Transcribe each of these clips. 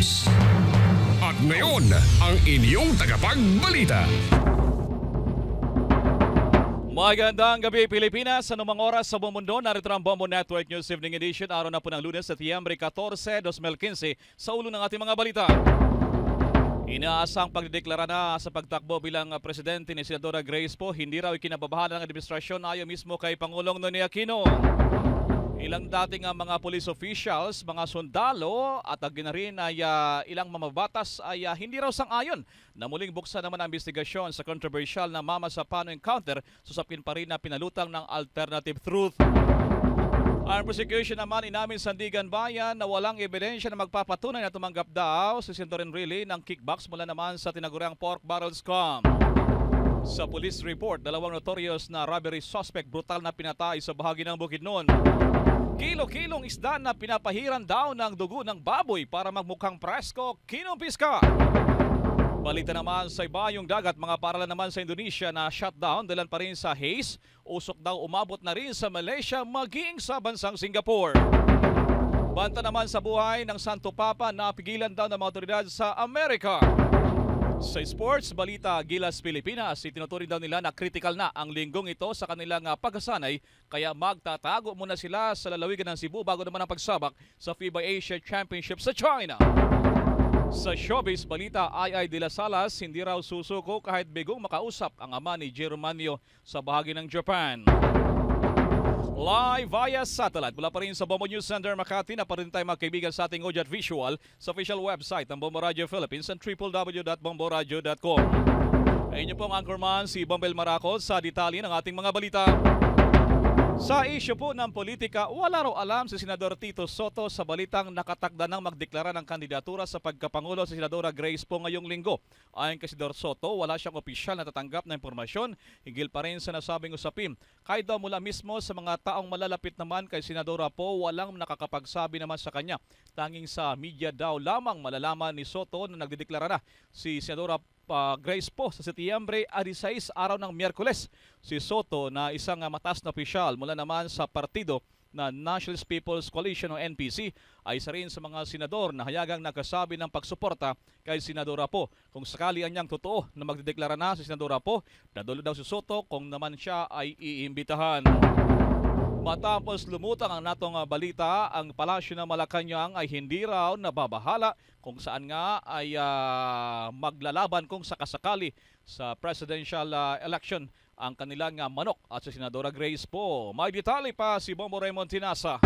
News. At ngayon, ang inyong tagapagbalita. Magandang gabi Pilipinas, anumang oras sa buong mundo, narito ang Bombo Network News Evening Edition, araw na po ng Lunes, Setyembre 14, 2015, sa ulo ng ating mga balita. Inaasang pagdedeklara na sa pagtakbo bilang presidente ni Senadora Grace Poe, hindi raw ikinababahala ng administrasyon ayon mismo kay Pangulong Noynoy Aquino. Ilang dating mga police officials, mga sundalo at na rin ay ilang mamabatas ay hindi raw sang-ayon na muling buksan naman ang investigasyon sa controversial na Mama Sapano encounter, susapin pa rin na pinalutang ng alternative truth. Ang prosecution naman inamin Sandigan Bayan na walang ebidensya na magpapatunay na tumanggap daw si Senator Enrile ng kickbacks mula naman sa tinaguriang pork barrel scam. Sa police report, dalawang notorious na robbery suspect brutal na pinatay sa bahagi ng Bukidnon. Kilo-kilong isda na pinapahiran daw ng dugo ng baboy para magmukhang presko, kinumpiska. Balita naman sa ibayong dagat, mga paralan naman sa Indonesia na shutdown dalan pa rin sa haze. Usok daw umabot na rin sa Malaysia maging sa bansang Singapore. Banta naman sa buhay ng Santo Papa na pigilan daw ng mga otoridad sa Amerika. Sa sports, balita Gilas Pilipinas, itinuturing daw nila na critical na ang linggong ito sa kanilang pagkasanay, kaya magtatago muna sila sa lalawigan ng Cebu bago naman ang pagsabak sa FIBA Asia Championship sa China. Sa showbiz, balita Ai de las Salas, hindi raw susuko kahit bigong makausap ang ama ni Germanio sa bahagi ng Japan. Live via satellite mula pa rin sa Bombo News Center Makati, na pa rin tayo mga kaibigan sa ating audio at visual sa official website ng Bombo Radio Philippines and www.bomboradio.com. Ayun niyo pong anchorman si Bombel Maracol sa detalye ng ating mga balita. Sa isyu po ng politika, wala raw alam si Senador Tito Soto sa balitang nakatakda ng magdeklara ng kandidatura sa pagkapangulo si Senadora Grace Poe ngayong linggo. Ayon kay Senador Soto, wala siyang opisyal na tatanggap na impormasyon hinggil pa rin sa nasabing usapin. Kahit daw mula mismo sa mga taong malalapit naman kay Senadora Poe, walang nakakapagsabi naman sa kanya. Tanging sa media daw lamang malalaman ni Soto na nagdedeklara na si Senadora Grace Poe sa Setyembre 16, araw ng Miyerkules. Si Soto na isang mataas na opisyal mula naman sa partido na Nationalist People's Coalition o NPC ay isa rin sa mga senador na hayagang nagkasabi ng pagsuporta kay Senadora Poe. Kung sakali anyang totoo na magdedeklara na si Senadora Poe, nadulo daw si Soto kung naman siya ay iimbitahan. Matapos lumutang ang natong balita, ang palasyo ng Malacanang ay hindi raw nababahala kung saan nga ay maglalaban kung sakasakali sa presidential election ang kanilang manok at si Senadora Grace Poe. May detalye pa si Bombo Raymond Tinasa.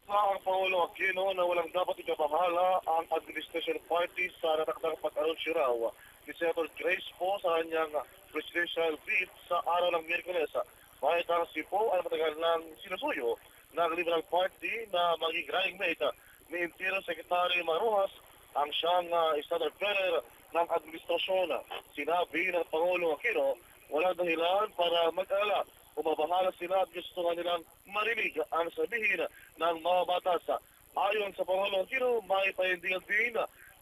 Ang Pangulo Aquino na walang dapat ikabahala ang administration party sa natakdang pag-anunsyo raw ni Senator Grace Poe sa kanyang presidential bid sa araw ng Miyerkules. Kahit ang si Poe ay matagal ng sinusuyo ng Liberal Party na maging running mate ni Interior Secretary Marujas ang siyang standard bearer ng administrasyon. Sinabi ng Pangulo Aquino, walang dahilan para mag-alala. Umabahala sila at gusto nga nilang marinig ang sabihin ng mga batas. Ayon sa Pangulo Aquino, may pahindihan din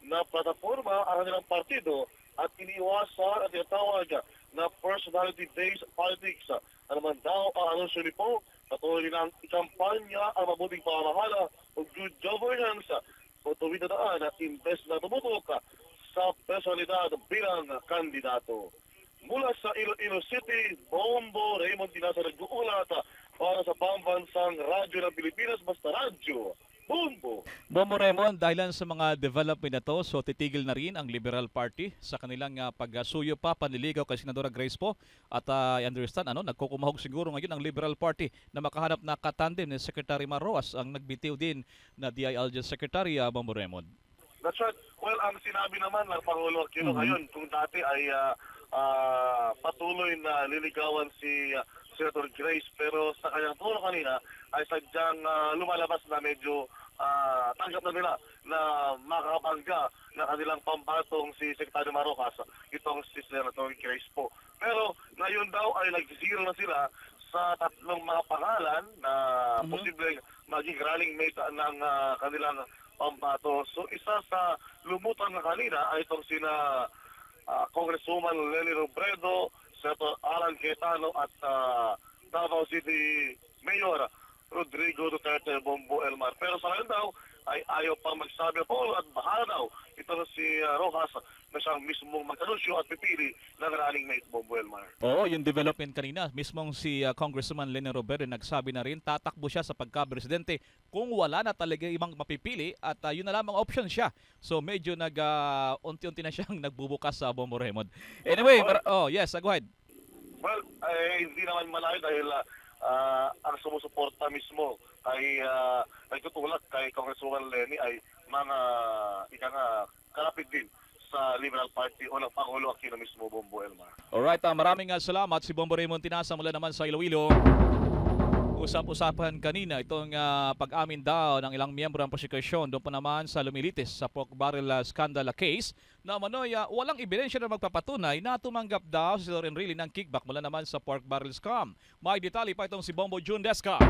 na plataforma ang kanilang partido at iniiwasan at tinatawag na personality-based politics. Ano man daw ang anunsyo ni Poe, patuloy nilang ikampanya ang mabuting pamamahala o good governance o tuwid na daan imbes na tumutok sa personalidad bilang kandidato. Mula sa Iloilo City, Bombo Raymond Tinasa nag-uulat para sa pambansang radyo ng Pilipinas, basta radyo. Bombo! Bombo Raymond, dahilan sa mga development na to, so titigil na rin ang Liberal Party sa kanilang pagsuyo pa, panliligaw kay Senadora Grace Poe. At I understand, nagkukumahog siguro ngayon ang Liberal Party na makahanap na katandem ni Secretary Marroas, ang nagbitiw din na DILG Secretary, Bombo Raymond. That's right. Well, ang sinabi naman ng Pangulo Aquino ngayon, kung dati ay patuloy na liligawan si Senator Grace, pero sa kanyang tono kanina ay sadyang lumalabas na medyo tanggap na nila na makakabangga na kanilang pambatong si Secretary Marocas, itong si Senator Grace Poe. Pero ngayon daw ay nag-zero na sila sa tatlong mga pangalan na posibleng maging running mate ng kanilang pambato. So isa sa lumutan na kanina ay itong sina Congresswoman Leni Robredo, Senator Alan Cayetano at Davao City Mayor Rodrigo Duterte Bongo Elmar. Pero sa ngayon daw ay ayaw pang magsabi po at bahala daw ito na si Rojas na siyang mismong mag-anunsyo at pipili ng running mate Bongo Elmar. Oo, yung development kanina, mismong si Congressman Leni Robredo nagsabi na rin, tatakbo siya sa pagka-presidente kung wala na talaga ibang mapipili at yun na lamang option siya. So medyo unti-unti na siyang nagbubukas sa Bongo Raymond. Anyway, yes, go ahead. Well, hindi naman malayo dahil ang sumusuporta mismo ay nagtutulak kay Congresswoman Leni ay mga kalapit din sa Liberal Party o ng Pangulo Aquino mismo, Bongo Elmar. Alright, maraming salamat si Bongo Raymond Tinasa mula naman sa Iloilo. Usap-usapan kanina itong pag-amin daw ng ilang miyembro ng prosekusyon doon pa naman sa lumilitis sa pork barrel scandal case na walang ebidensya na magpapatunay na tumanggap daw si Loren Rilly ng kickback mula naman sa pork barrel scam. May detalye pa itong si Bombo June Desca.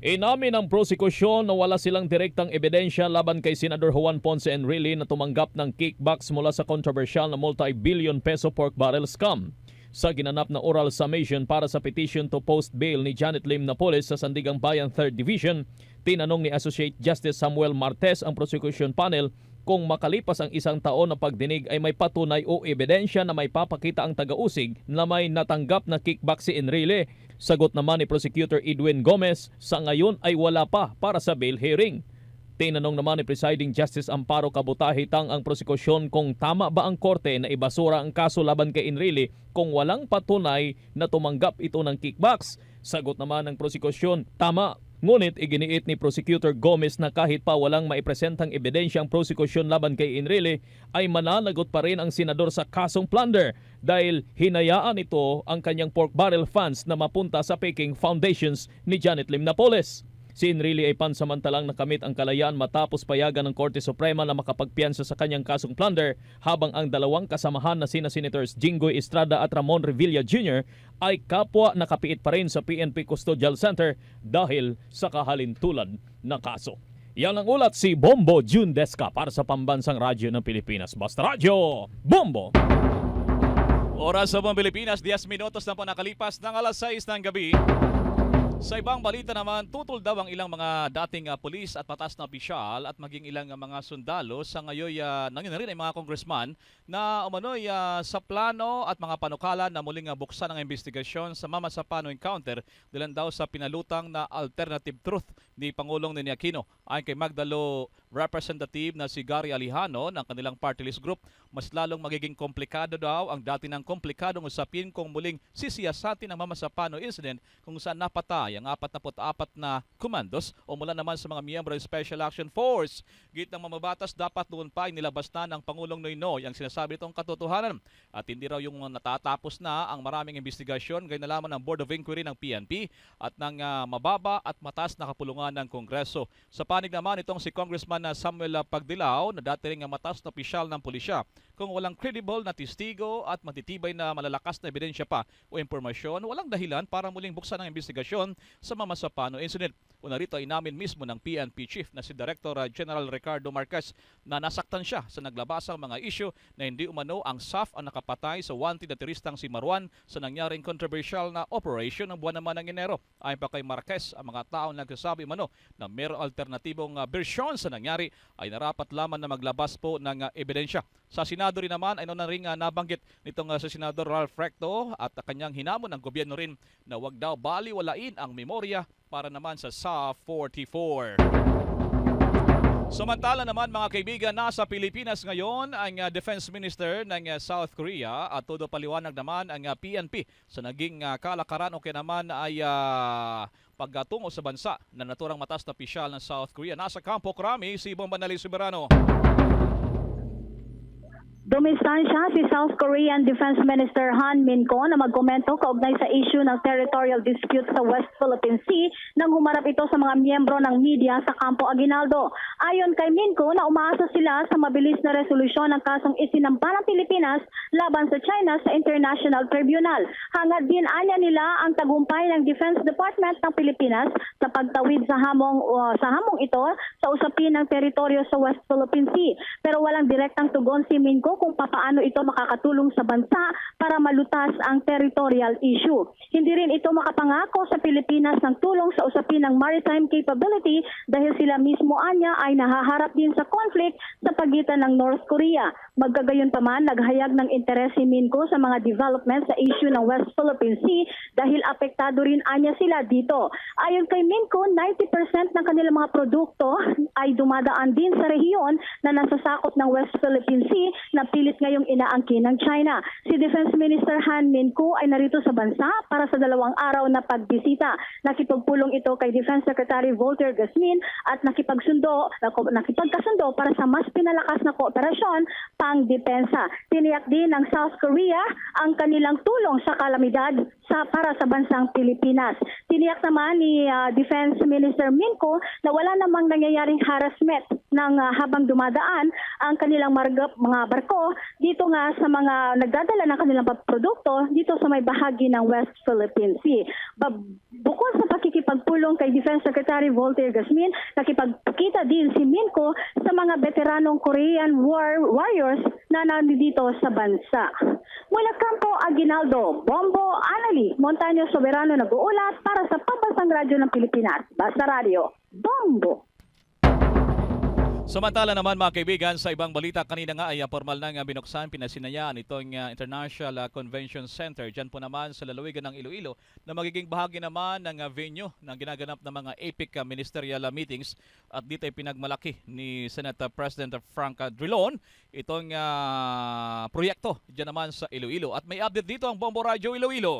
Inamin ng prosekusyon na wala silang direktang ebidensya laban kay Senador Juan Ponce Enrile na tumanggap ng kickbacks mula sa controversial na multi-billion peso pork barrel scam. Sa ginanap na oral summation para sa petition to post bail ni Janet Lim Napoles sa Sandigang Bayan 3rd Division, tinanong ni Associate Justice Samuel Martes ang prosecution panel kung makalipas ang isang taon na pagdinig ay may patunay o ebidensya na may papakita ang taga-usig na may natanggap na kickback si Enrile. Sagot naman ni Prosecutor Edwin Gomez, sa ngayon ay wala pa para sa bail hearing. Tinanong naman ni Presiding Justice Amparo Kabutahitang ang prosekusyon kung tama ba ang korte na ibasura ang kaso laban kay Enrile kung walang patunay na tumanggap ito ng kickbacks. Sagot naman ng prosekusyon, tama. Ngunit iginiit ni Prosecutor Gomez na kahit pa walang maipresentang ebidensya ang prosekusyon laban kay Enrile ay mananagot pa rin ang senador sa kasong plunder dahil hinayaan ito ang kanyang pork barrel funds na mapunta sa Peking Foundations ni Janet Lim Napoles. Si Enrile ay pansamantalang nakamit ang kalayaan matapos payagan ng Korte Suprema na makapagpiyansa sa kanyang kasong plunder habang ang dalawang kasamahan na sina Senators Jinggoy Estrada at Ramon Revilla Jr. ay kapwa nakapiit pa rin sa PNP Custodial Center dahil sa kahalintulad na kaso. Yan ang ulat si Bombo June Desca para sa Pambansang Radyo ng Pilipinas. Basta Radyo, Bombo! Oras sa buong Pilipinas, 10 minutos na po nakalipas ng alas 6 ng gabi. Sa ibang balita naman, tutol daw ang ilang mga dating pulis at patas na opisyal at maging ilang mga sundalo sa ngayon nangyari ay mga congressman na umano'y sa plano at mga panukala na muling buksan ang investigasyon sa Mama Sapano encounter dilan daw sa pinalutang na alternative truth ni Pangulong Nini Aquino. Ayon kay Magdalo representative na si Gary Alejano ng kanilang party list group, mas lalong magiging komplikado daw ang dati ng komplikadong usapin kung muling sisiyasatin ang Mama Sapano incident kung saan napatay ang 44 na komandos o mula naman sa mga miyembro ng Special Action Force. Git ng mamabatas, dapat noon pa ay nilabas na ng Pangulong Noynoy ang sinasabi itong katotohanan at hindi raw yung natatapos na ang maraming investigasyon gaya na lamang ng Board of Inquiry ng PNP at ng mababa at mataas na kapulungan ng Kongreso. Sa panig naman itong si Congressman Samuel Pagdilao na dati ring mataas na opisyal ng pulisya, kung walang credible na testigo at matitibay na malalakas na ebidensya pa o impormasyon, walang dahilan para muling buksan ang investigasyon sa Mama Sapano incident. Una rito ay namin mismo ng PNP Chief na si Director General Ricardo Marquez na nasaktan siya sa naglabasang mga issue na hindi umano ang SAF ang nakapatay sa wanted na turistang si Marwan sa nangyaring controversial na operation ng buwan naman ng Enero. Ayon pa kay Marquez, ang mga taong nagsasabi umano na mayroong alternatibong bersyon sa nangyari ay narapat lamang na maglabas po ng ebidensya. Sa Senado rin naman ay na rin nabanggit nitong sa Senador Ralph Recto at kanyang hinamon ng gobyerno rin na wag daw baliwalain ang memorya para naman sa SAF 44. Samantala naman mga kaibigan, nasa Pilipinas ngayon ang Defense Minister ng South Korea at todo paliwanag naman ang PNP sa naging kalakaran o kaya naman ay pagtungo sa bansa na naturang matas na opisyal ng South Korea. Nasa Campo Crame, si Bombanali Soberano. Dumistansya si South Korean Defense Minister Han Min-ko na magkomento kaugnay sa issue ng territorial dispute sa West Philippine Sea nang humarap ito sa mga miyembro ng media sa Campo Aguinaldo. Ayon kay Min-ko na umaasa sila sa mabilis na resolusyon ng kasong isinampa ng Pilipinas laban sa China sa International Tribunal. Hangad din anya nila ang tagumpay ng Defense Department ng Pilipinas sa pagtawid sa hamong ito sa usapin ng teritoryo sa West Philippine Sea. Pero walang direktang tugon si Min-ko gobyerno kung papaano ito makakatulong sa bansa para malutas ang territorial issue. Hindi rin ito makapangako sa Pilipinas ng tulong sa usapin ng maritime capability dahil sila mismo anya ay nahaharap din sa conflict sa pagitan ng North Korea. Magkagayon pa man, naghayag ng interes si Minco sa mga development sa issue ng West Philippine Sea dahil apektado rin anya sila dito. Ayon kay Minco, 90% ng kanilang mga produkto ay dumadaan din sa rehiyon na nasasakop ng West Philippine Sea na pilit ngayong inaangkin ng China. Si Defense Minister Han Minco ay narito sa bansa para sa 2 araw na pagbisita. Nakipagpulong ito kay Defense Secretary Volker Gasmin at nakipagkasundo para sa mas pinalakas na kooperasyon pang-depensa. Tiniyak din ng South Korea ang kanilang tulong sa kalamidad para sa bansang Pilipinas. Tiniyak naman ni Defense Minister Minco na wala namang nangyayaring harassment ng habang dumadaan ang kanilang mga barko dito nga sa mga nagdadala ng kanilang produkto dito sa may bahagi ng West Philippine Sea. Bukod sa pakikipagpulong kay Defense Secretary Volker Gasmin, nakipagkita din si Minco sa mga veteranong Korean warriors na nandito sa bansa. Mula Campo Aguinaldo, Bombo Anali, Montaño Soberano nag-uulat para sa Pambansang Radyo ng Pilipinas. Basta Radio, Bombo! Samantala naman mga kaibigan, sa ibang balita, kanina nga ay formal nang binuksan, pinasinayaan itong International Convention Center. Diyan po naman sa lalawigan ng Iloilo na magiging bahagi naman ng venue ng ginaganap na mga APEC ministerial meetings. At dito ay pinagmalaki ni Senate President Frank Drilon itong proyekto diyan naman sa Iloilo. At may update dito ang Bombo Radio Iloilo.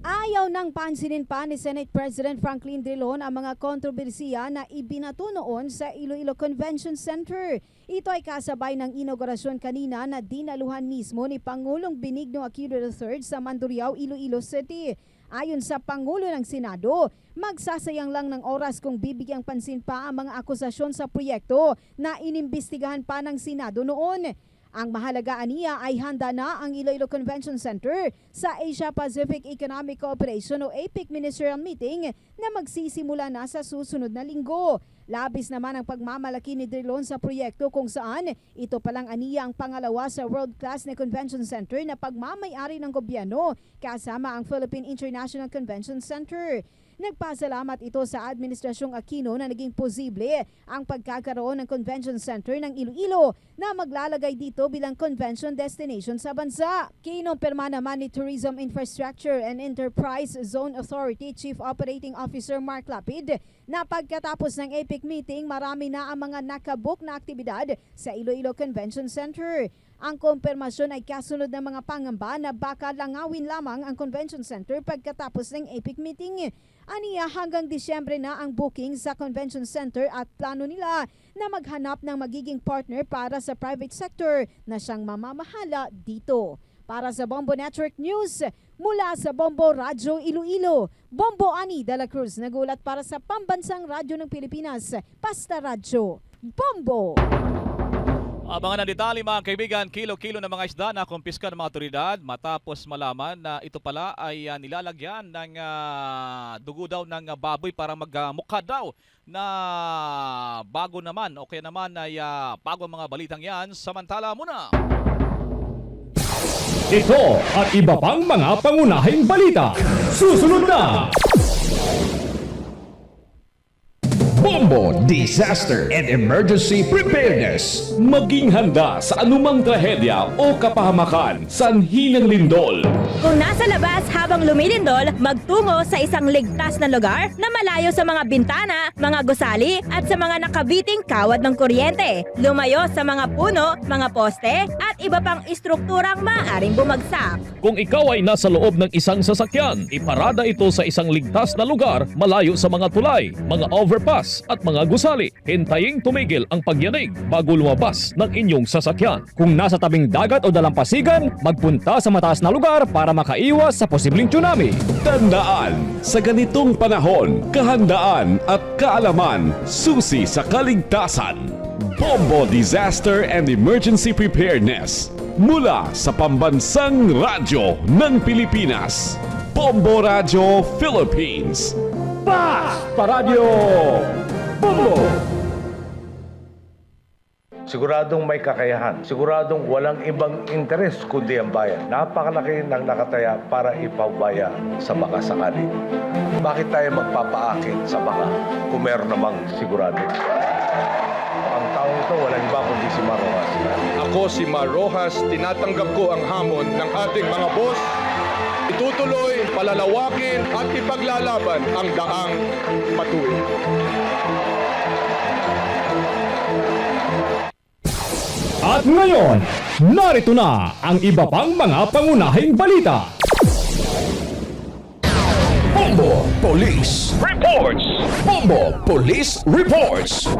Ayaw nang pansinin pa ni Senate President Franklin Drilon ang mga kontrobersiya na ibinato noon sa Iloilo Convention Center. Ito ay kasabay ng inaugurasyon kanina na dinaluhan mismo ni Pangulong Benigno Aquino III sa Mandurriao, Iloilo City. Ayon sa Pangulo ng Senado, magsasayang lang ng oras kung bibigyang pansin pa ang mga akusasyon sa proyekto na inimbestigahan pa ng Senado noon. Ang mahalaga aniya ay handa na ang Iloilo Convention Center sa Asia-Pacific Economic Cooperation o APEC Ministerial Meeting na magsisimula na sa susunod na linggo. Labis naman ang pagmamalaki ni Drilon sa proyekto kung saan ito palang aniya ang pangalawa sa world-class na convention center na pagmamayari ng gobyerno kasama ang Philippine International Convention Center. Nagpasalamat ito sa Administrasyong Aquino na naging posible ang pagkakaroon ng Convention Center ng Iloilo na maglalagay dito bilang convention destination sa bansa. Kinumpirma naman ni Tourism Infrastructure and Enterprise Zone Authority Chief Operating Officer Mark Lapid na pagkatapos ng APEC meeting, marami na ang mga nakabook na aktibidad sa Iloilo Convention Center. Ang kumpirmasyon ay kasunod ng mga pangamba na baka langawin lamang ang convention center pagkatapos ng APEC meeting. Aniya hanggang Disyembre na ang booking sa convention center at plano nila na maghanap ng magiging partner para sa private sector na siyang mamamahala dito. Para sa Bombo Network News, mula sa Bombo Radyo Iloilo, Bombo Ani de la Cruz nagulat para sa Pambansang Radyo ng Pilipinas, Basta Radyo, Bombo! Mga nanditali mga kaibigan, kilo-kilo ng mga isda na kumpiska ng mga otoridad matapos malaman na ito pala ay nilalagyan ng dugo daw ng baboy para magmukha daw na bago naman o kaya naman ay bago mga balitang yan. Samantala muna. Ito at iba pang mga pangunahing balita. Susunod na! Bombo Disaster and Emergency Preparedness. Maging handa sa anumang trahedya o kapahamakan sanhi ng lindol. Kung nasa labas habang lumilindol, magtungo sa isang ligtas na lugar na malayo sa mga bintana, mga gusali at sa mga nakabiting kawad ng kuryente. Lumayo sa mga puno, mga poste at iba pang istrukturang maaaring bumagsak. Kung ikaw ay nasa loob ng isang sasakyan, iparada ito sa isang ligtas na lugar malayo sa mga tulay, mga overpass at mga gusali. Hintayin tumigil ang pagyanig bago lumabas ng inyong sasakyan. Kung nasa tabing dagat o dalampasigan, magpunta sa mataas na lugar para makaiwas sa posibleng tsunami. Tandaan, sa ganitong panahon, kahandaan at kaalaman susi sa kaligtasan. Bombo Disaster and Emergency Preparedness mula sa Pambansang Radyo ng Pilipinas. Bombo Radio Philippines. Basta Radio! Bombo! Siguradong may kakayahan. Siguradong walang ibang interes kundi ang bayan. Napakalaki ng nakataya para ipabaya sa baka sakali. Bakit tayo magpapaakit sa baka kung meron namang sigurado? Ang taong ito, walang iba kundi si Mar Rojas. Ako si Mar Rojas, tinatanggap ko ang hamon ng ating mga boss. Itutuloy, palalawakin at ipaglalaban ang daang patuloy. At ngayon, narito na ang iba pang mga pangunahing balita. Bombo Police Reports! Bombo Police Reports!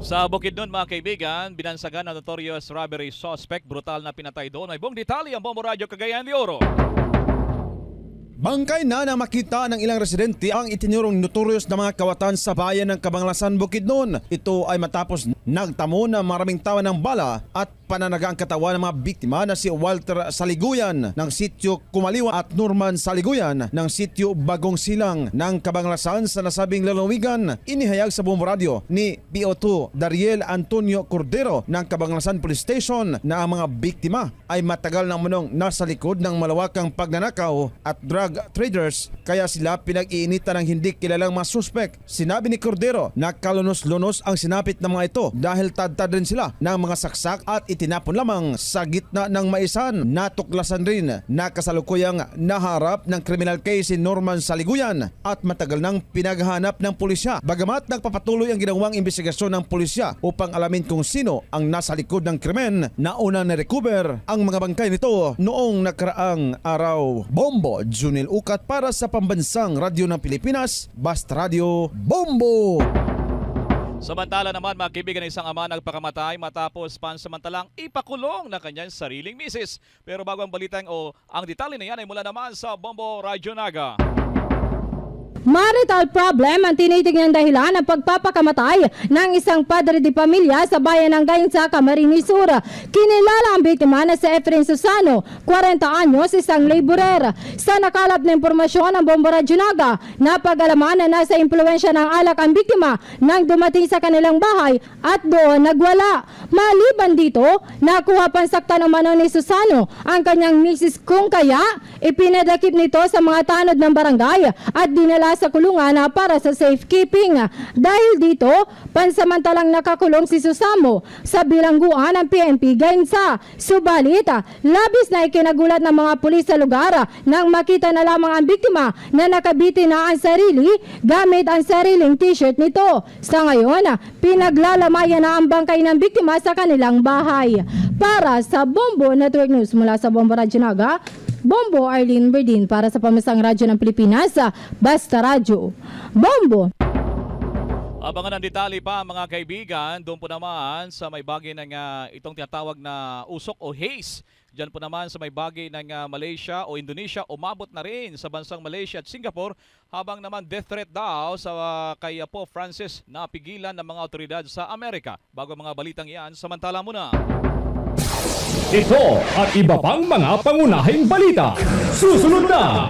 Sa Bukidnon mga kaibigan, binansagan ng notorious robbery suspect, brutal na pinatay doon. May buong detalye ang Bombo Radio Cagayan de Oro. Bangkay na makita ng ilang residente ang itinurong notorious na mga kawatan sa bayan ng Cabanglasan, Bukidnon. Ito ay matapos nagtamo na maraming tawa ng bala at pananaga ang katawan ng mga biktima na si Walter Saliguyan ng sitio Kumaliwa at Norman Saliguyan ng sitio Bagong Silang ng Cabanglasan sa nasabing lalawigan. Inihayag sa Bombo Radio ni PO2 Dariel Antonio Cordero ng Cabanglasan Police Station na ang mga biktima ay matagal na munong nasa likod ng malawakang pagnanakaw at drug traders, kaya sila pinag-iinitan ng hindi kilalang mga suspect. Sinabi ni Cordero na kalunos-lunos ang sinapit ng mga ito dahil tad-tad rin sila ng mga saksak at itinapon lamang sa gitna ng maisan. Natuklasan rin na kasalukuyang naharap ng criminal case si Norman Saliguyan at matagal nang pinaghanap ng pulisya. Bagamat nagpapatuloy ang ginawang investigasyon ng pulisya upang alamin kung sino ang nasa likod ng krimen, nauna na-recover ang mga bangkay nito noong nakaraang araw. Bombo Junil Ukat para sa Pambansang Radyo ng Pilipinas, Basta Radio, Bombo! Samantala naman mga kaibigan, isang ama nagpakamatay matapos pansamantalang ipakulong na kanyang sariling misis. Pero bago ang balitang ang detalye na yan ay mula naman sa Bombo Radyo Naga. Marital problem ang tinitingnan dahilan ng pagpapakamatay ng isang padre de pamilya sa bayan ng Gainsa, Camarines Sur. Kinilala ang biktima na si Efren Susano, 40 anyos, isang laborer. Sa nakalap na impormasyon ng Bombo Radyo Naga, napag-alaman na nasa impluensya ng alak ang biktima nang dumating sa kanilang bahay at doon nagwala. Maliban dito, nakuha pansaktan umano ni Susano ang kanyang misis, kung kaya ipinadakip nito sa mga tanod ng barangay at dinala sa kulungan para sa safekeeping. Dahil dito, pansamantalang nakakulong si Susamo sa bilangguan ng PNP Gainsa. Subalit, labis na ikinagulat ng mga pulis sa lugar nang makita na lamang ang biktima na nakabiti na ang sarili gamit ang sariling t-shirt nito. Sa ngayon, pinaglalamayan na ang bangkay ng biktima sa kanilang bahay. Para sa Bombo Network News mula sa Bombo Radyo Naga, Bombo Arlene Berdin para sa Pambansang Radyo ng Pilipinas, Basta Radio, Bombo! Abangan ang detalye pa mga kaibigan, doon po naman sa may bagay ng itong tinatawag na usok o haze. Diyan po naman sa may bagay ng Malaysia o Indonesia, umabot na rin sa bansang Malaysia at Singapore, habang naman death threat daw sa kay Pope Francis na pigilan ng mga otoridad sa Amerika. Bago mga balitang iyan, samantala muna. Ito at iba pang mga pangunahing balita. Susunod na!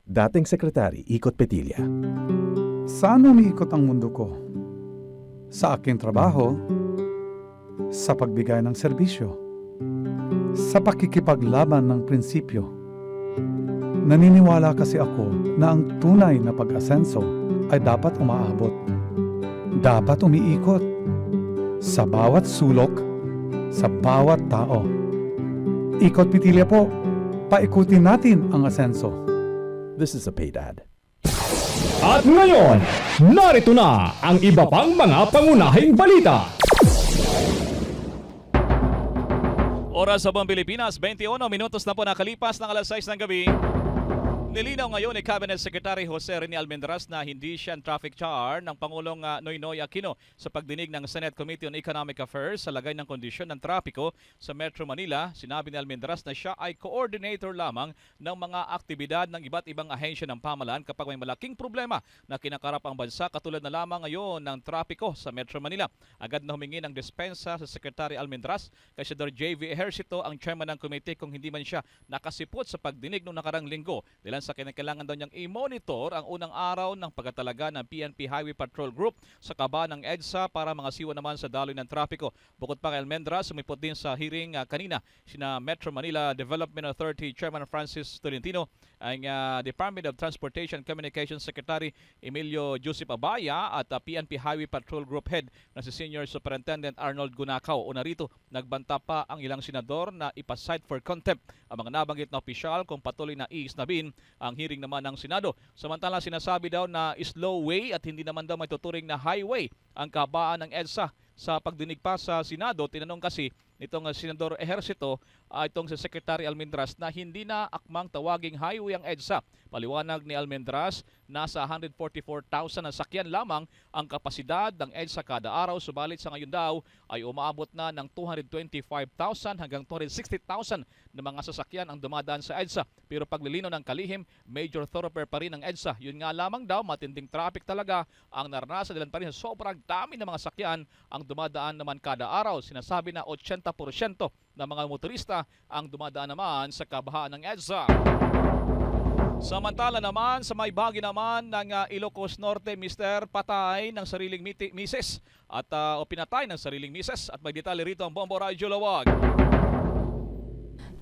Dating Sekretary Ikot Petilla. Saan umiikot ang mundo ko? Sa aking trabaho, sa pagbigay ng serbisyo, sa pakikipaglaban ng prinsipyo. Naniniwala kasi ako na ang tunay na pag-asenso ay dapat umaabot. Dapat umiikot sa bawat sulok, sa bawat tao. Ikot Petilla po, paikutin natin ang asenso. This is a paid ad. At ngayon, narito na ang iba pang mga pangunahing balita. Oras sa buong Pilipinas, 21 minutos na po nakalipas ng alas 6 ng gabi. Nilinaw ngayon ni Cabinet Secretary Jose Rene Almendras na hindi siya traffic czar ng Pangulong Noynoy Aquino sa pagdinig ng Senate Committee on Economic Affairs sa lagay ng kondisyon ng trapiko sa Metro Manila. Sinabi ni Almendras na siya ay coordinator lamang ng mga aktibidad ng iba't ibang ahensya ng pamahalaan kapag may malaking problema na kinakarap ang bansa, katulad na lamang ngayon ng trapiko sa Metro Manila. Agad na humingi ng dispensa sa Secretary Almendras kay Senador J.V. Ejercito, ang chairman ng committee, kung hindi man siya nakasipot sa pagdinig noong nakarang linggo. Dahil sasakyan na kailangan daw niyang i-monitor ang unang araw ng pagtatalaga ng PNP Highway Patrol Group sa kaba ng EDSA para mangasiwa naman sa daloy ng trapiko. Bukod pa kay Almendra, sumipot din sa hearing kanina sina Metro Manila Development Authority Chairman Francis Tolentino, ang Department of Transportation Communications Secretary Emilio Joseph Abaya at PNP Highway Patrol Group Head na si Senior Superintendent Arnold Gunakaw. Una rito, nagbanta pa ang ilang senador na ipasight for contempt ang mga nabanggit na opisyal kung patuloy na iisnabin ang hearing naman ng Senado. Samantala, sinasabi daw na slow way at hindi naman daw may tuturing na highway ang kabaan ng EDSA. Sa pagdinig pa sa Senado, tinanong kasi nitong Senador Ejercito itong si Secretary Almendras na hindi na akmang tawaging highway ang EDSA. Paliwanag ni Almendras, nasa 144,000 na sakyan lamang ang kapasidad ng EDSA kada araw, subalit sa ngayon daw ay umaabot na ng 225,000 hanggang 260,000 na mga sasakyan ang dumadaan sa EDSA. Pero paglilinaw ng kalihim, major thoroughfare pa rin ang EDSA. Yun nga lamang daw, matinding traffic talaga ang naranasan nila pa rin. Sobrang dami ng mga sakyan ang dumadaan naman kada araw. Sinasabi na 80% ng mga motorista ang dumadaan naman sa kabahaan ng EDSA. Samantala naman, sa may bahagi naman ng Ilocos Norte, Mr. Patay ng sariling misis at pinatay ng sariling misis at may detalye rito ang Bombo Radyo Lawag.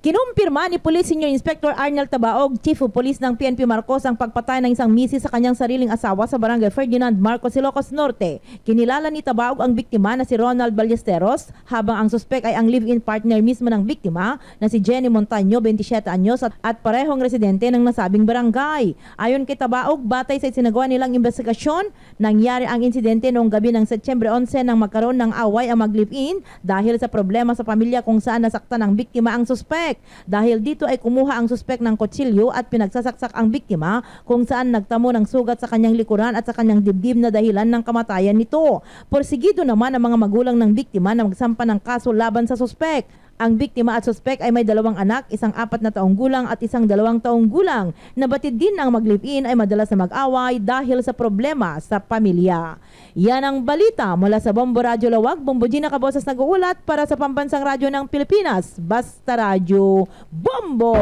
Kinumpirma ni Police Senior Inspector Arnel Tabaog, Chief of Police ng PNP Marcos, ang pagpatay ng isang misis sa kanyang sariling asawa sa Barangay Ferdinand Marcos, Ilocos Norte. Kinilala ni Tabaog ang biktima na si Ronald Ballesteros, habang ang suspek ay ang live-in partner mismo ng biktima na si Jenny Montaño, 27 anyos at parehong residente ng nasabing barangay. Ayon kay Tabaog, batay sa isinagawa nilang investigasyon, nangyari ang insidente noong gabi ng Setyembre 11 nang magkaroon ng away ang mag-live-in dahil sa problema sa pamilya kung saan nasaktan ng biktima ang suspek. Dahil dito ay kumuha ang suspek ng kutsilyo at pinagsasaksak ang biktima kung saan nagtamo ng sugat sa kanyang likuran at sa kanyang dibdib na dahilan ng kamatayan nito. Porsigido naman ang mga magulang ng biktima na magsampa ng kaso laban sa suspek. Ang biktima at suspek ay may 2 anak, isang 4 na taong gulang at isang 2 taong gulang. Nabatid din ang mag-live-in ay madalas na mag-away dahil sa problema sa pamilya. Yan ang balita mula sa Bombo Radyo Lawag. Bombo Gina Cabosas nag-uulat para sa Pambansang Radyo ng Pilipinas. Basta Radyo Bombo!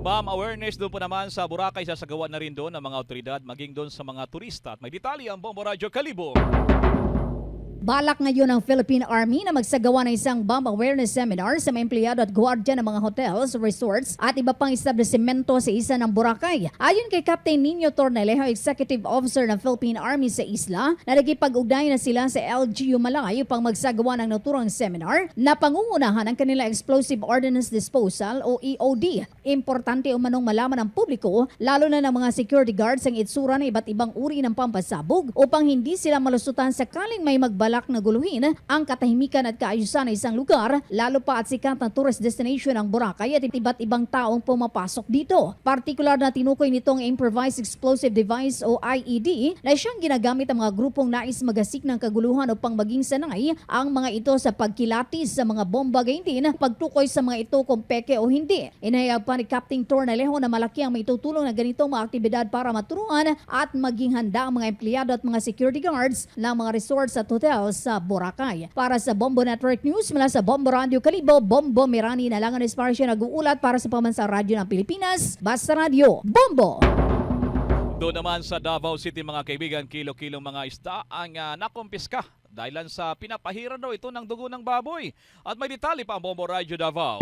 Ma'am, awareness doon po naman sa Boracay, sasagawa na rin doon ng mga otoridad maging doon sa mga turista. At may detalye ang Bombo Radyo Kalibo. Balak ngayon ng Philippine Army na magsagawa ng isang bomb awareness seminar sa mga empleyado at gwardiya ng mga hotels, resorts at iba pang establishmento sa isla ng Boracay. Ayon kay Captain Nino Tornelejo, Executive Officer ng Philippine Army sa isla, na nagipag-ugnayan na sila sa LGU Malay upang magsagawa ng naturang seminar na pangungunahan ang kanila Explosive Ordnance Disposal o EOD. Importante umanong malaman ng publiko, lalo na ng mga security guards, ang itsura ng iba't ibang uri ng pampasabog upang hindi sila malusutan sakaling may magbalak na guluhin ang katahimikan at kaayusan ng isang lugar, lalo pa at sikat na tourist destination ang Boracay at iba't ibang taong pumapasok dito. Partikular na tinukoy nitong Improvised Explosive Device o IED na siyang ginagamit ang mga grupong nais magasik ng kaguluhan upang maging sanay ang mga ito sa pagkilatis sa mga bomba, gayon din pagtukoy sa mga ito kung peke o hindi. Inahayag pa ni Captain Tornalejo na malaki ang maitutulong na ganitong mga aktibidad para maturuan at maging handa ang mga empleyado at mga security guards ng mga resorts at hotels sa Boracay. Para sa Bombo Network News mula sa Bombo Radio Kalibo, Bombo Mirani na lang ang Esparcio nag-uulat para sa Pambansang Radyo ng Pilipinas. Basta Radio Bombo! Doon naman sa Davao City, mga kaibigan, kilo-kilong mga isda ang nakumpiska dahil sa pinapahiran daw ito ng dugo ng baboy. At may detalye pa ang Bombo Radio Davao.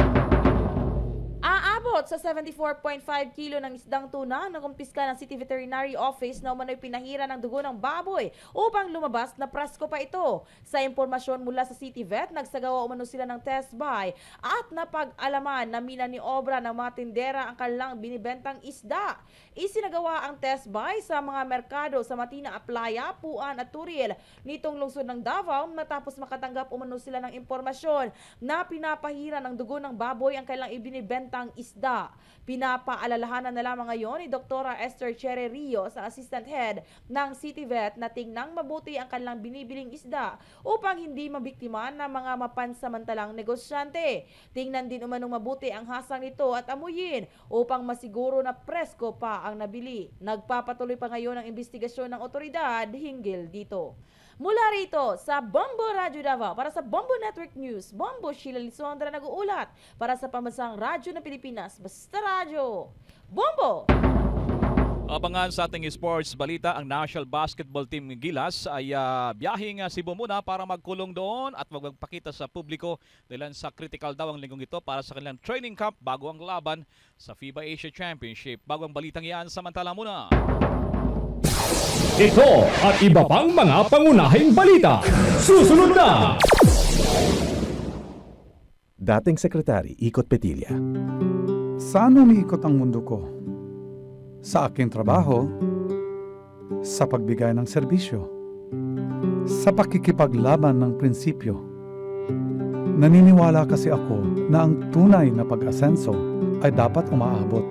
Aabot sa 74.5 kilo ng isdang tuna na kumpiska ng City Veterinary Office na umano'y pinahira ng dugo ng baboy upang lumabas na presko pa ito. Sa impormasyon mula sa City Vet, nagsagawa umano sila ng test buy at napag-alaman na minaniobra ng mga tindera ang kanilang binibentang isda. Isinagawa ang test buy sa mga merkado sa Matina, Aplaya, Puan at Turil nitong lungsod ng Davao matapos makatanggap umano sila ng impormasyon na pinapahira ng dugo ng baboy ang kanilang ibinibentang isda. Pinapaalalahanan na lamang ngayon ni Dr. Esther Cherry Rio sa Assistant Head ng City Vet na tingnang mabuti ang kanilang binibiling isda upang hindi mabiktima ng mga mapansamantalang negosyante. Tingnan din umanong mabuti ang hasang nito at amuyin upang masiguro na presko pa ang nabili. Nagpapatuloy pa ngayon ang investigasyon ng otoridad hinggil dito. Mula rito sa Bombo Radio Davao para sa Bombo Network News, Bombo Sheila Lisondra nag-uulat para sa Pambansang Radyo ng Pilipinas, Basta Radyo Bombo! Abangan sa ating sports balita, ang National Basketball Team Gilas ay biyahing Cebu muna para magkulong doon at magpakita sa publiko dahil sa critical daw ang linggong ito para sa kanilang training camp bago ang laban sa FIBA Asia Championship. Bago ang balitang yan, samantala muna. Ito at iba pang mga pangunahing balita. Susunod na! Dating Sekretary Ikot Petilla. Saan umiikot ang mundo ko? Sa aking trabaho, sa pagbigay ng serbisyo, sa pakikipaglaban ng prinsipyo. Naniniwala kasi ako na ang tunay na pag-asenso ay dapat umaabot.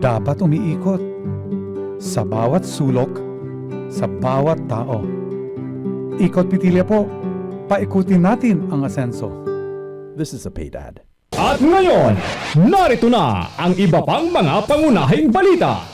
Dapat umiikot sa bawat sulok, sa bawat tao. Ikot Petilla po, paikutin natin ang asenso. This is a paid ad. At ngayon, narito na ang iba pang mga pangunahing balita.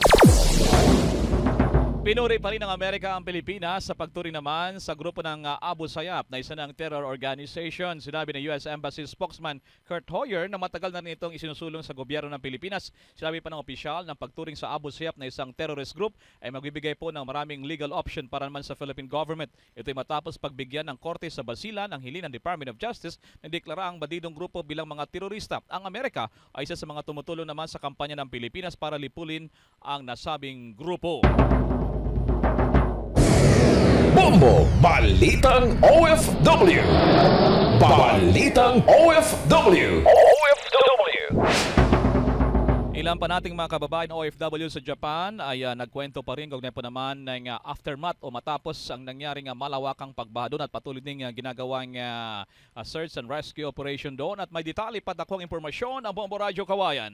Pinuri pa rin ng Amerika ang Pilipinas sa pagturing naman sa grupo ng Abu Sayyaf na isa ng terror organization. Sinabi ng US Embassy spokesman Kurt Hoyer na matagal na rin itong isinusulong sa gobyerno ng Pilipinas. Sinabi pa ng opisyal ng pagturing sa Abu Sayyaf na isang terrorist group ay magbibigay po ng maraming legal option para naman sa Philippine government. Ito'y matapos pagbigyan ng korte sa Basilan ng hiling ng Department of Justice na deklara ang bandidong grupo bilang mga terorista. Ang Amerika ay isa sa mga tumutulong naman sa kampanya ng Pilipinas para lipulin ang nasabing grupo. Bombo Balitang OFW. Balitang OFW. Ilan pa nating mga kababayan OFW sa Japan ay nagkwento pa rin kaugnay po naman ng aftermath o matapos ang nangyaring malawakang pagbaha doon at patuloy ding ginagawang search and rescue operation doon at may detalye pa dakong impormasyon ang Bombo Radyo Kawayan.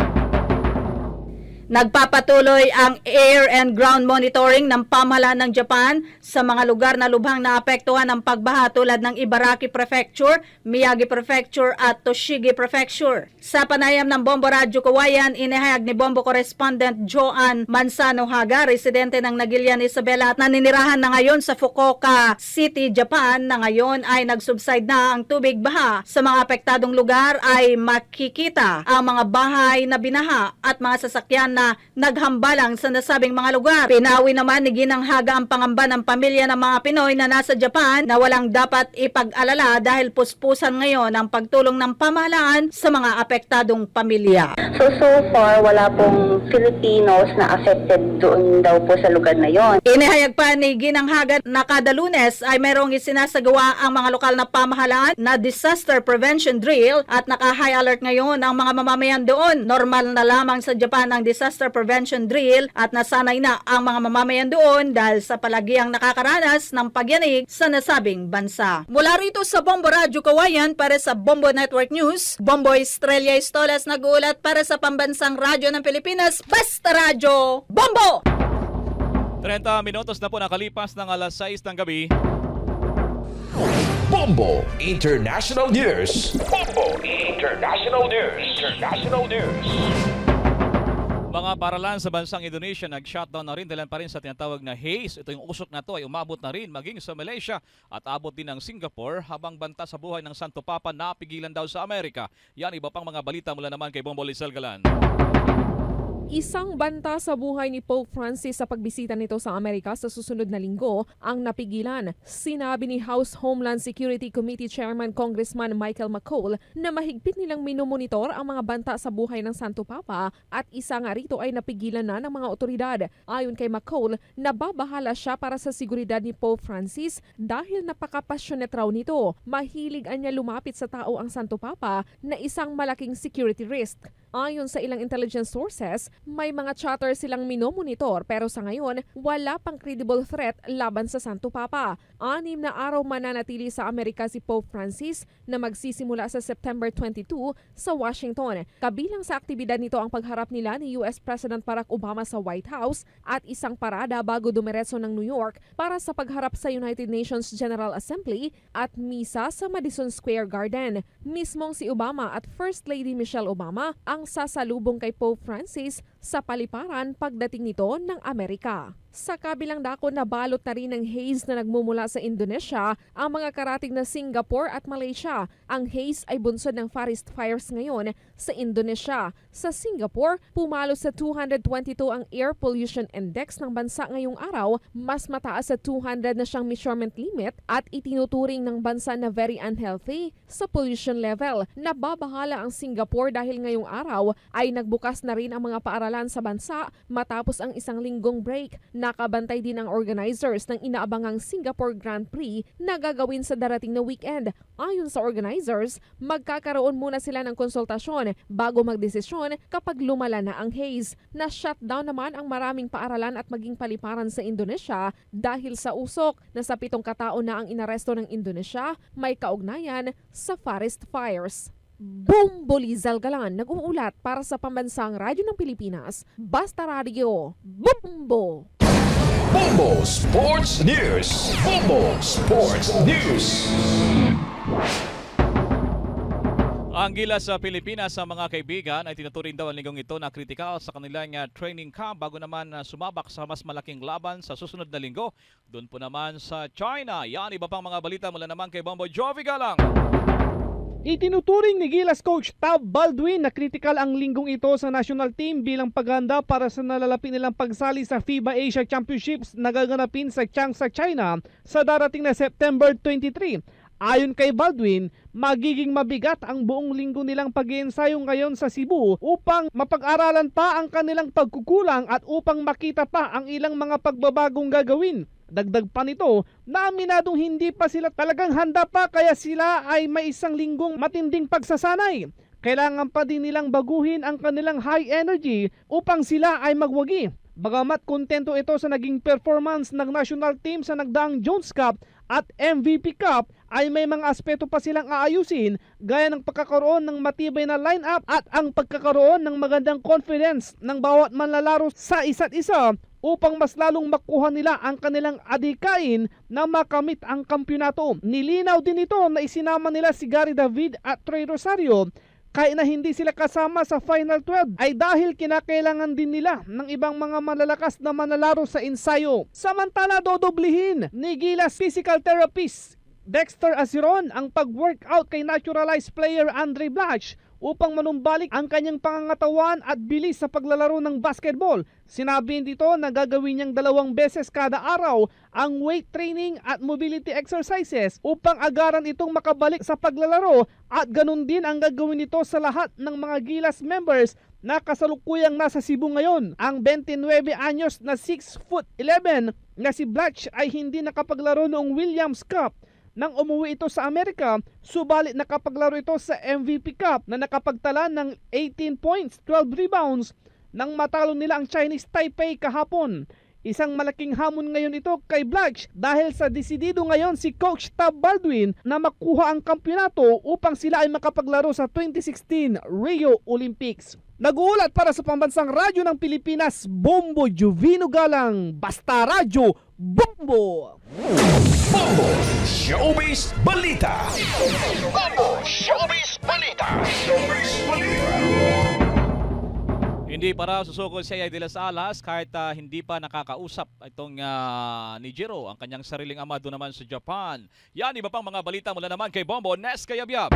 Nagpapatuloy ang air and ground monitoring ng pamahalaan ng Japan sa mga lugar na lubhang naapektuhan ng pagbaha tulad ng Ibaraki Prefecture, Miyagi Prefecture at Toshigi Prefecture. Sa panayam ng Bombo Radyo Kawayan, inihayag ni Bombo Correspondent Joan Manzano Haga, residente ng Nagilian Isabela at naninirahan na ngayon sa Fukuoka City, Japan, na ngayon ay nagsubside na ang tubig baha. Sa mga apektadong lugar ay makikita ang mga bahay na binaha at mga sasakyan na naghambalang sa nasabing mga lugar. Pinawi naman ni Ginang Haga ang pangamba ng pamilya ng mga Pinoy na nasa Japan na walang dapat ipag-alala dahil puspusan ngayon ang pagtulong ng pamahalaan sa mga apektadong pamilya. So far, wala pong Filipinos na affected doon daw po sa lugar na yon. Inihayag pa ni Ginang Haga na kada Lunes ay mayroong isinasagawa ang mga lokal na pamahalaan na disaster prevention drill at naka-high alert ngayon ang mga mamamayan doon. Normal na lamang sa Japan ang disaster prevention drill at nasanay na ang mga mamamayan doon dahil sa palagiang nakakaranas ng pagyanig sa nasabing bansa. Mula rito sa Bombo Radyo Kawayan para sa Bombo Network News, Bombo Estrella Estolas nag-uulat para sa Pambansang Radyo ng Pilipinas, Basta Radyo, Bombo! 30 minutos na po nakalipas ng alas 6 ng gabi. Bombo International News. Bombo International News. International News. Mga paralan sa bansang Indonesia nag-shutdown na rin dahil pa rin sa tinatawag na haze. Ito yung usok na to ay umabot na rin maging sa Malaysia at abot din ng Singapore habang banta sa buhay ng Santo Papa napigilan daw sa Amerika. Yan iba pang mga balita mula naman kay Bombo Lizelle Galan. Isang banta sa buhay ni Pope Francis sa pagbisita nito sa Amerika sa susunod na linggo ang napigilan. Sinabi ni House Homeland Security Committee Chairman Congressman Michael McCaul na mahigpit nilang minomonitor ang mga banta sa buhay ng Santo Papa at isa nga rito ay napigilan na ng mga otoridad. Ayon kay McCaul, nababahala siya para sa seguridad ni Pope Francis dahil napaka-passionate raw nito. Mahilig niya lumapit sa tao ang Santo Papa na isang malaking security risk. Ayon sa ilang intelligence sources, may mga chatter silang minomonitor pero sa ngayon, wala pang credible threat laban sa Santo Papa. 6 na araw mananatili sa Amerika si Pope Francis na magsisimula sa September 22 sa Washington. Kabilang sa aktibidad nito ang pagharap nila ni US President Barack Obama sa White House at isang parada bago dumiretso ng New York para sa pagharap sa United Nations General Assembly at misa sa Madison Square Garden. Mismong si Obama at First Lady Michelle Obama ang sasalubong kay Pope Francis sa paliparan pagdating nito ng Amerika. Sa kabilang dako, nabalot na rin ng haze na nagmumula sa Indonesia ang mga karating na Singapore at Malaysia. Ang haze ay bunsod ng forest fires ngayon sa Indonesia. Sa Singapore, pumalo sa 222 ang air pollution index ng bansa ngayong araw, mas mataas sa 200 na siyang measurement limit at itinuturing ng bansa na very unhealthy sa pollution level. Nababahala ang Singapore dahil ngayong araw ay nagbukas na rin ang mga paaralan sa bansa matapos ang isang linggong break. Nakabantay din ang organizers ng inaabangang Singapore Grand Prix na gagawin sa darating na weekend. Ayon sa organizers, magkakaroon muna sila ng konsultasyon bago magdesisyon kapag lumala na ang haze. Na-shutdown naman ang maraming paaralan at maging paliparan sa Indonesia dahil sa usok. Nasa 7 katao na ang inaresto ng Indonesia, may kaugnayan sa forest fires. Bombolizal Galan, nag-uulat para sa Pambansang Radyo ng Pilipinas, Basta Radio, Bombo! Bombo Sports News. Bombo Sports News. Ang gilas sa Pilipinas sa mga kaibigan ay tinuturing daw ang linggong ito na kritikal sa kanilang training camp bago naman sumabak sa mas malaking laban sa susunod na linggo. Doon po naman sa China. Yan, iba pang mga balita mula naman kay Bombo Jovi Galang. Itinuturing ni Gilas coach Tab Baldwin na kritikal ang linggong ito sa national team bilang paghanda para sa nalalapit nilang pagsali sa FIBA Asia Championships na gaganapin sa Changsha, China sa darating na September 23. Ayon kay Baldwin, magiging mabigat ang buong linggo nilang pag-iensayo ngayon sa Cebu upang mapag-aralan pa ang kanilang pagkukulang at upang makita pa ang ilang mga pagbabagong gagawin. Dagdag pa nito na aminadong hindi pa sila talagang handa pa kaya sila ay may isang linggong matinding pagsasanay. Kailangan pa din nilang baguhin ang kanilang high energy upang sila ay magwagi. Bagamat kontento ito sa naging performance ng national team sa nagdaang Jones Cup at MVP Cup, ay may mga aspeto pa silang aayusin gaya ng pagkakaroon ng matibay na lineup at ang pagkakaroon ng magandang confidence ng bawat manlalaro sa isa't isa upang mas lalong makuha nila ang kanilang adikain na makamit ang kampyonato. Nilinaw din ito na isinama nila si Gary David at Trey Rosario kahit na hindi sila kasama sa Final 12 ay dahil kinakailangan din nila ng ibang mga malalakas na manlalaro sa ensayo. Samantala, dodoblihin ni Gilas physical therapist Dexter Asiron ang pag-workout kay naturalized player Andre Blatch upang manumbalik ang kanyang pangangatawan at bilis sa paglalaro ng basketball. Sinabi dito na gagawin niyang 2 beses kada araw ang weight training at mobility exercises upang agaran itong makabalik sa paglalaro at ganun din ang gagawin nito sa lahat ng mga Gilas members na kasalukuyang nasa Cebu ngayon. Ang 29 anyos na 6'11" na si Blatch ay hindi nakapaglaro noong Williams Cup nang umuwi ito sa Amerika, subalit nakapaglaro ito sa MVP Cup na nakapagtala ng 18 points, 12 rebounds nang matalo nila ang Chinese Taipei kahapon. Isang malaking hamon ngayon ito kay Blatch dahil sa desidido ngayon si Coach Tab Baldwin na makuha ang kampyonato upang sila ay makapaglaro sa 2016 Rio Olympics. Nag-uulat para sa Pambansang Radyo ng Pilipinas, Bombo Jovino Galang, Basta Radyo, Bombo! Bombo Showbiz Balita. Bombo Showbiz Balita. Showbiz Balita. Hindi pa raw susukol si Yay de las Alas kahit hindi pa nakakausap itong ni Jiro, ang kanyang sariling ama doon naman sa Japan. Yan, iba pang mga balita mula naman kay Bombo Nes Kayabyab.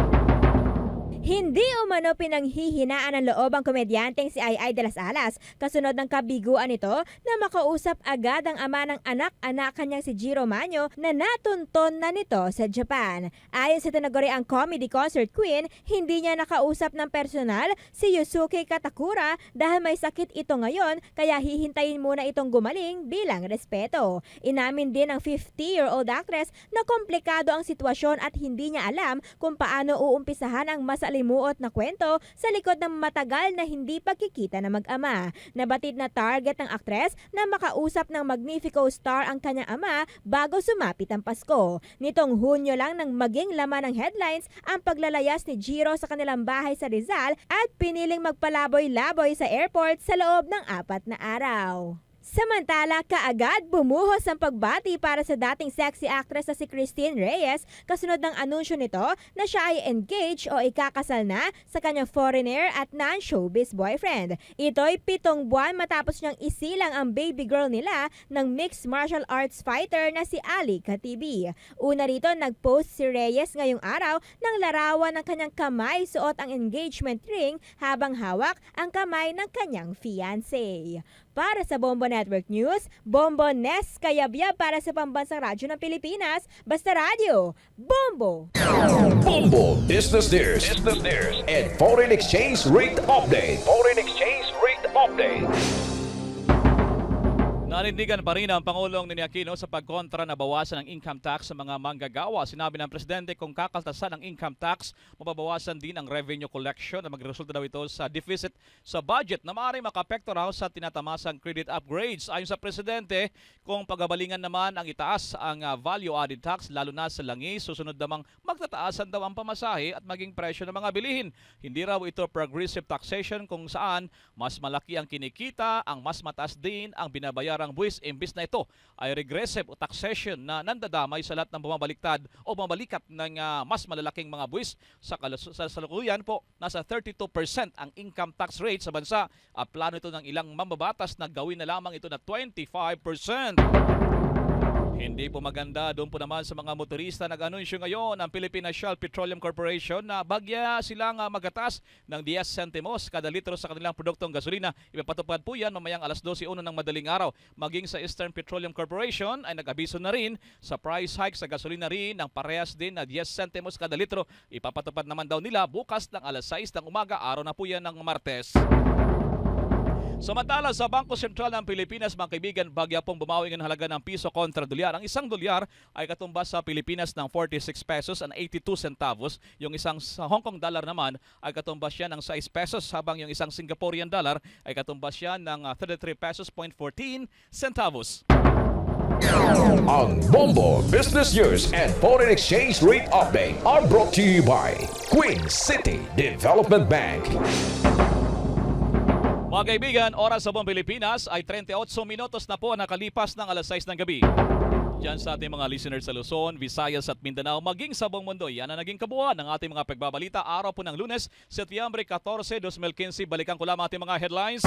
Hindi umano pinanghihinaan ng loob ang komedyanteng si Ay de las Alas kasunod ng kabiguan nito na makausap agad ang ama ng anak-anak kanyang si Jiro Manyo na natunton na nito sa Japan. Ayon sa tinaguriang comedy concert queen, hindi niya nakausap ng personal si Yusuke Katakura dahil may sakit ito ngayon kaya hihintayin muna itong gumaling bilang respeto. Inamin din ng 50-year-old actress na komplikado ang sitwasyon at hindi niya alam kung paano uumpisahan ang masalimuot na kwento sa likod ng matagal na hindi pagkikita ng mag-ama. Nabatid na target ng aktres na makausap ng Magnifico star ang kanyang ama bago sumapit ang Pasko. Nitong Hunyo lang nang maging laman ng headlines ang paglalayas ni Jiro sa kanilang bahay sa Rizal at piniling magpalaboy-laboy sa airport sa loob ng 4 na araw. Samantala, kaagad bumuhos ang pagbati para sa dating sexy actress na si Christine Reyes kasunod ng anunsyo nito na siya ay engaged o ikakasal na sa kanyang foreigner at non-showbiz boyfriend. Ito'y 7 buwan matapos niyang isilang ang baby girl nila ng mixed martial arts fighter na si Ali Katibi. Una rito, nagpost si Reyes ngayong araw ng larawan ng kanyang kamay suot ang engagement ring habang hawak ang kamay ng kanyang fiancé. Para sa Bombo Network News, Bombo Nes Kayabyab para sa Pambansang Radyo ng Pilipinas, Basta Radio, Bombo! Bombo Business News and Foreign Exchange Rate Update. Foreign Exchange Rate Update. Nanindigan pa rin ang Pangulong Nini Aquino sa pagkontra na bawasan ng income tax sa mga manggagawa. Sinabi ng Presidente kung kakaltasan ng income tax, mababawasan din ang revenue collection na magresulta daw ito sa deficit sa budget na maaaring makapekto raw sa tinatamasang credit upgrades. Ayon sa Presidente, kung pagabalingan naman ang itaas ang value-added tax, lalo na sa langis, susunod namang magtataasan daw ang pamasahe at maging presyo ng mga bilihin. Hindi raw ito progressive taxation kung saan mas malaki ang kinikita, ang mas mataas din ang binabayaran ang buwis, imbis na ito ay regressive o taxation na nandadamay sa lahat ng bumabaliktad o bumabalikat ng mas malalaking mga buwis. Sa kasalukuyan po, nasa 32% ang income tax rate sa bansa. At plano ito ng ilang mambabatas na gawin na lamang ito na 25%. Hindi po maganda doon po naman sa mga motorista. Nag-anunsyo ngayon ang Philippine National Petroleum Corporation na bagya silang magatas ng 10 centimos kada litro sa kanilang produktong gasolina. Ipapatupad po yan mamayang alas 12:01 ng madaling araw. Maging sa Eastern Petroleum Corporation ay nag-abiso na rin sa price hike sa gasolina rin ng parehas din na 10 centimos kada litro. Ipapatupad naman daw nila bukas ng alas 6 ng umaga, araw na po yan ng Martes. Samantala sa Bangko Sentral ng Pilipinas, mga kaibigan, bagya pong bumawi ng halaga ng piso kontra dolyar. Ang isang dolyar ay katumbas sa Pilipinas ng 46 pesos and 82 centavos. Yung isang sa Hong Kong dollar naman ay katumbas siya ng 6 pesos, habang yung isang Singaporean dollar ay katumbas siya ng 33 pesos .14 centavos. Ang Bombo Business News and Foreign Exchange Rate Update are brought to you by Queen City Development Bank. Mga kaibigan, oras sa buong Pilipinas ay 38 minutos na po nakalipas ng alas 6 ng gabi. Diyan sa ating mga listeners sa Luzon, Visayas at Mindanao, maging sa buong mundo, yan ang naging kabuuan ng ating mga pagbabalita. Araw po ng Lunes, Setyembre 14, 2015. Balikan ko lamang ating mga headlines.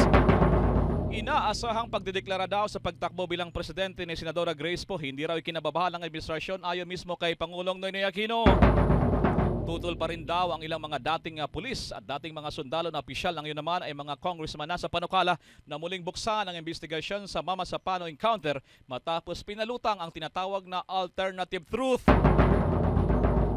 Inaasahang pagdedeklara daw sa pagtakbo bilang presidente ni Senadora Grace Poe, hindi raw ikinababahan ng administrasyon ayon mismo kay Pangulong Noynoy Aquino. Tutol pa rin daw ang ilang mga dating pulis at dating mga sundalo na opisyal. Ang yun naman ay mga congressman na sa panukala na muling buksan ang investigasyon sa Mama Sapano encounter matapos pinalutang ang tinatawag na alternative truth.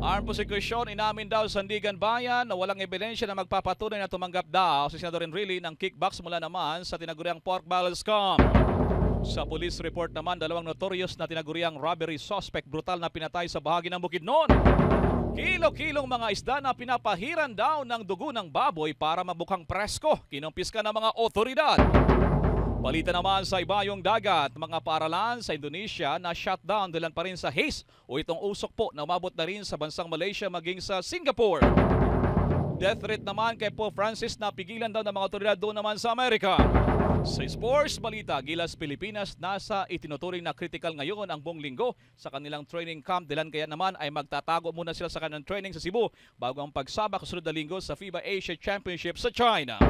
Armed prosecution, inamin daw sa Sandigan Bayan na walang ebidensya na magpapatunay na tumanggap daw si Senador Enrile ng kickbacks mula naman sa tinaguriang pork barrel scam. Sa police report naman, 2 notorious na tinaguriang robbery suspect brutal na pinatay sa bahagi ng Bukidnon. Kilo-kilong mga isda na pinapahiran daw ng dugo ng baboy para mabukhang presko, kinumpiska ng mga otoridad. Balita naman sa ibayong dagat, mga paaralan sa Indonesia na shutdown dahil pa rin sa haze o itong usok po na umabot na rin sa bansang Malaysia maging sa Singapore. Death threat naman kay Pope Francis na pigilan daw ng mga otoridad doon naman sa Amerika. Sa sports balita, Gilas Pilipinas nasa itinuturing na critical ngayon ang buong linggo sa kanilang training camp. Dilan kaya naman ay magtatago muna sila sa kanilang training sa Cebu bago ang pagsabak sunod na linggo sa FIBA Asia Championship sa China.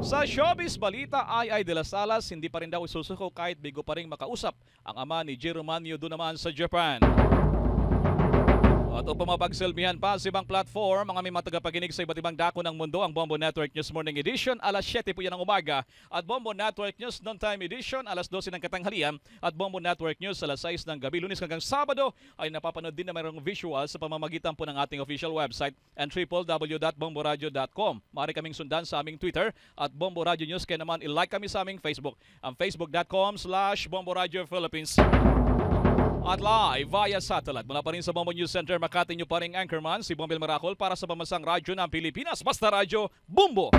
Sa showbiz balita, Ay de las Alas hindi pa rin daw isusuko kahit bigo pa rin makausap ang ama ni Jiro Manyo doon naman sa Japan. At upang mapagsilbihan pa sa ibang platform, mga may matagapaginig sa iba't ibang dako ng mundo, ang Bombo Network News Morning Edition, alas 7 po yan ng umaga. At Bombo Network News Noontime Edition, alas 12 ng katanghalian. At Bombo Network News, alas 6 ng gabi. Lunes hanggang Sabado ay napapanood din na mayroong visual sa pamamagitan po ng ating official website and www.bomboradio.com. Maaari kaming sundan sa aming Twitter at Bombo Radio News. Kaya naman i-like kami sa aming Facebook, ang facebook.com/Bombo Radio Philippines. At live via satellite mula pa rin sa Bombo News Center, Makati nyo pa rin anchorman si Bombel Maracol para sa Pambansang Radyo ng Pilipinas. Basta Radyo, Bombo!